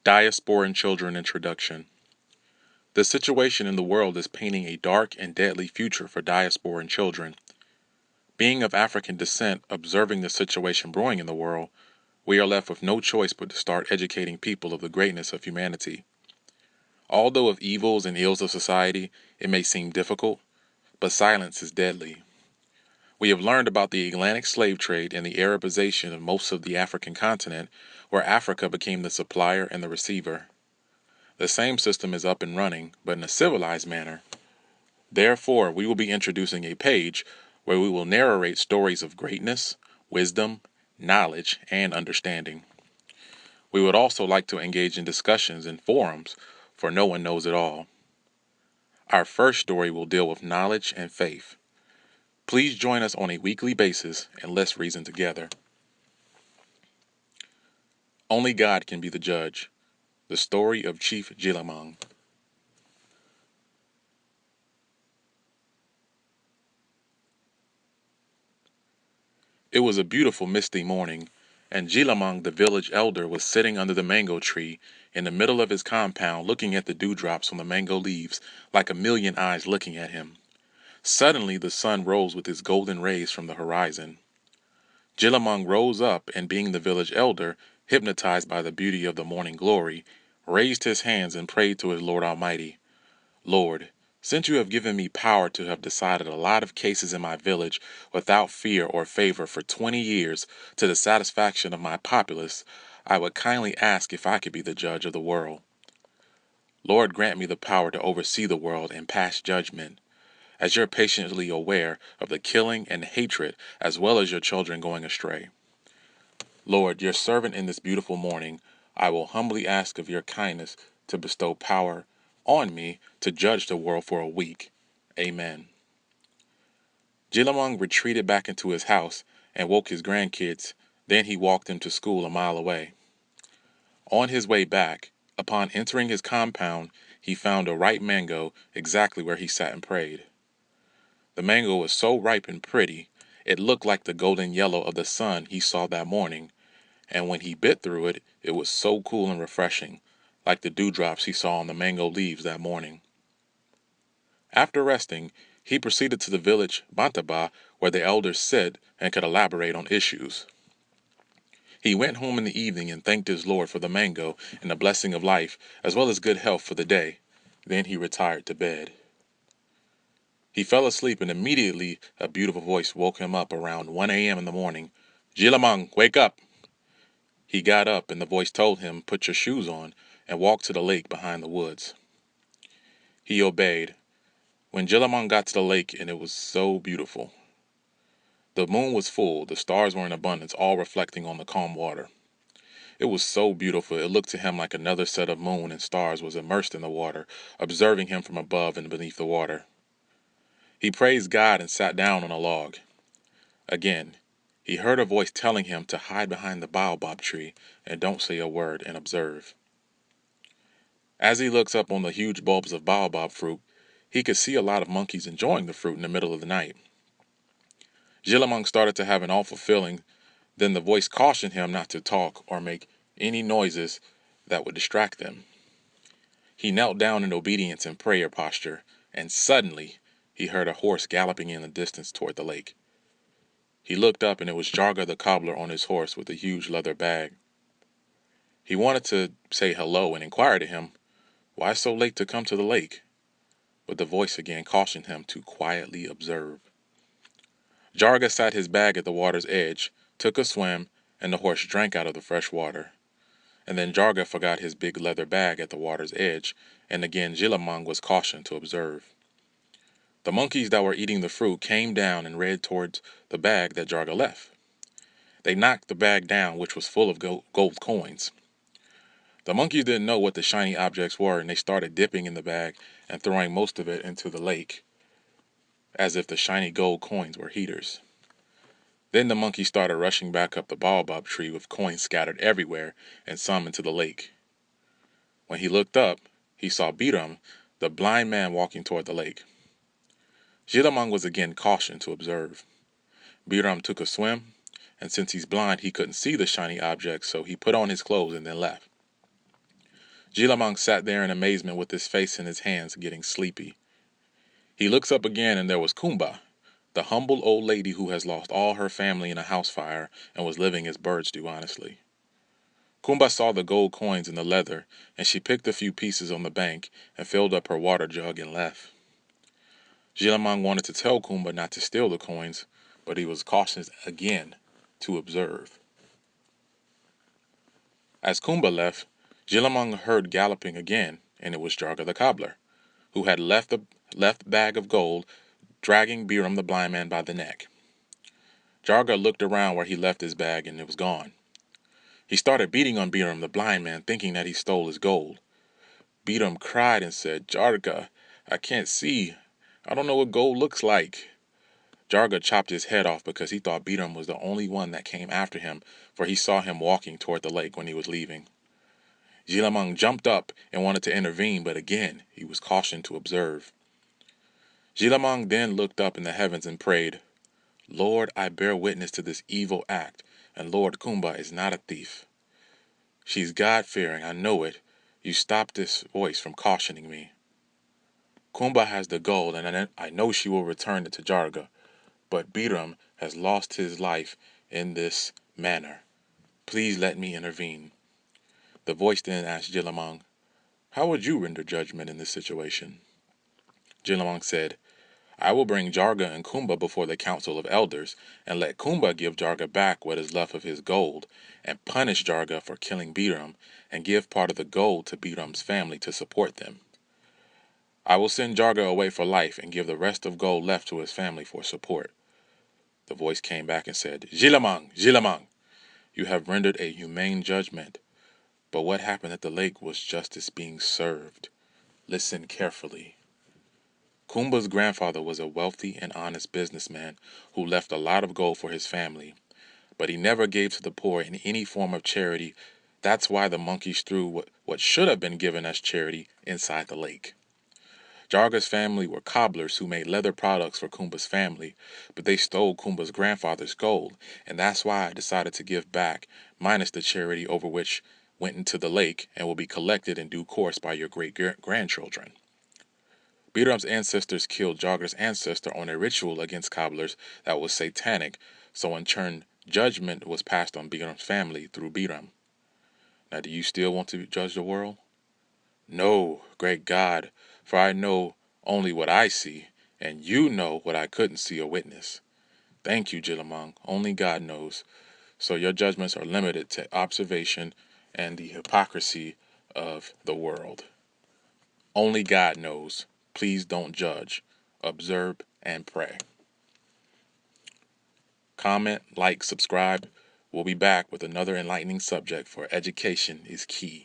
Diasporan Children Introduction. The situation in the world is painting a dark and deadly future for diasporan children. Being of African descent, observing the situation brewing in the world, we are left with no choice but to start educating people of the greatness of humanity. Although of evils and ills of society, it may seem difficult, but silence is deadly. We have learned about the Atlantic slave trade and the Arabization of most of the African continent, where Africa became the supplier and the receiver. The same system is up and running, but in a civilized manner. Therefore, we will be introducing a page where we will narrate stories of greatness, wisdom, knowledge, and understanding. We would also like to engage in discussions in forums, for no one knows it all. Our first story will deal with knowledge and faith. Please join us on a weekly basis and let's reason together. Only God can be the judge. The story of Chief Jilamang. It was a beautiful misty morning, and Jilamang the village elder was sitting under the mango tree in the middle of his compound looking at the dewdrops on the mango leaves like a million eyes looking at him. Suddenly the sun rose with its golden rays from the horizon. Jilamang rose up and, being the village elder, hypnotized by the beauty of the morning glory, raised his hands and prayed to his Lord Almighty. Lord, since you have given me power to have decided a lot of cases in my village without fear or favor for 20 years to the satisfaction of my populace, I would kindly ask if I could be the judge of the world. Lord, grant me the power to oversee the world and pass judgment, as you're patiently aware of the killing and hatred as well as your children going astray. Lord, your servant in this beautiful morning, I will humbly ask of your kindness to bestow power on me to judge the world for a week. Amen. Jilamang retreated back into his house and woke his grandkids. Then he walked them to school a mile away. On his way back, upon entering his compound, he found a ripe mango exactly where he sat and prayed. The mango was so ripe and pretty, it looked like the golden yellow of the sun he saw that morning, and when he bit through it, it was so cool and refreshing, like the dewdrops he saw on the mango leaves that morning. After resting, he proceeded to the village Bantaba, where the elders sit and could elaborate on issues. He went home in the evening and thanked his Lord for the mango and the blessing of life, as well as good health for the day. Then he retired to bed. He fell asleep, and immediately a beautiful voice woke him up around 1 a.m. in the morning. Jilamang, wake up! He got up, and the voice told him, put your shoes on and walk to the lake behind the woods. He obeyed. When Jilamang got to the lake, and it was so beautiful. The moon was full, the stars were in abundance, all reflecting on the calm water. It was so beautiful, it looked to him like another set of moon and stars was immersed in the water, observing him from above and beneath the water. He praised God and sat down on a log. Again, he heard a voice telling him to hide behind the baobab tree and don't say a word and observe. As he looks up on the huge bulbs of baobab fruit, he could see a lot of monkeys enjoying the fruit in the middle of the night. Jilamang started to have an awful feeling. Then the voice cautioned him not to talk or make any noises that would distract them. He knelt down in obedience and prayer posture, and suddenly he heard a horse galloping in the distance toward the lake. He looked up, and it was Jarga the cobbler on his horse with a huge leather bag. He wanted to say hello and inquire to him, why so late to come to the lake? But the voice again cautioned him to quietly observe. Jarga sat his bag at the water's edge, took a swim, and the horse drank out of the fresh water. And then Jarga forgot his big leather bag at the water's edge, and again Jilamang was cautioned to observe. The monkeys that were eating the fruit came down and ran towards the bag that Jarga left. They knocked the bag down, which was full of gold coins. The monkeys didn't know what the shiny objects were, and they started dipping in the bag and throwing most of it into the lake, as if the shiny gold coins were heaters. Then the monkey started rushing back up the baobab tree with coins scattered everywhere and some into the lake. When he looked up, he saw Biram, the blind man, walking toward the lake. Jilamang was again cautioned to observe. Biram took a swim, and since he's blind, he couldn't see the shiny objects, so he put on his clothes and then left. Jilamang sat there in amazement with his face in his hands, getting sleepy. He looks up again, and there was Kumba, the humble old lady who has lost all her family in a house fire and was living as birds do honestly. Kumba saw the gold coins in the leather, and she picked a few pieces on the bank and filled up her water jug and left. Jilamang wanted to tell Kumba not to steal the coins, but he was cautioned again to observe. As Kumba left, Jilamang heard galloping again, and it was Jarga the cobbler, who had left the bag of gold, dragging Biram the blind man by the neck. Jarga looked around where he left his bag, and it was gone. He started beating on Biram the blind man, thinking that he stole his gold. Biram cried and said, "Jarga, I can't see. I don't know what gold looks like." Jarga chopped his head off because he thought Biram was the only one that came after him, for he saw him walking toward the lake when he was leaving. Jilamang jumped up and wanted to intervene, but again he was cautioned to observe. Jilamang then looked up in the heavens and prayed, "Lord, I bear witness to this evil act, and Lord Kumba is not a thief. She's God-fearing, I know it. You stopped this voice from cautioning me. Kumba has the gold, and I know she will return it to Jarga, but Biram has lost his life in this manner. Please let me intervene." The voice then asked Jilamang, "How would you render judgment in this situation?" Jilamang said, "I will bring Jarga and Kumba before the council of elders, and let Kumba give Jarga back what is left of his gold, and punish Jarga for killing Biram, and give part of the gold to Biram's family to support them. I will send Jarga away for life and give the rest of gold left to his family for support." The voice came back and said, "Jilamang, Jilamang, you have rendered a humane judgment, but what happened at the lake was justice being served. Listen carefully. Kumba's grandfather was a wealthy and honest businessman who left a lot of gold for his family, but he never gave to the poor in any form of charity. That's why the monkeys threw what should have been given as charity inside the lake. Jarga's family were cobblers who made leather products for Kumba's family, but they stole Kumba's grandfather's gold, and that's why I decided to give back, minus the charity over which went into the lake and will be collected in due course by your great-grandchildren. Biram's ancestors killed Jarga's ancestor on a ritual against cobblers that was satanic, so in turn judgment was passed on Biram's family through Biram. Now do you still want to judge the world?" "No, great God, for I know only what I see, and you know what I couldn't see or witness." "Thank you, Jilamang. Only God knows. So your judgments are limited to observation and the hypocrisy of the world. Only God knows. Please don't judge. Observe and pray." Comment, like, subscribe. We'll be back with another enlightening subject, for education is key.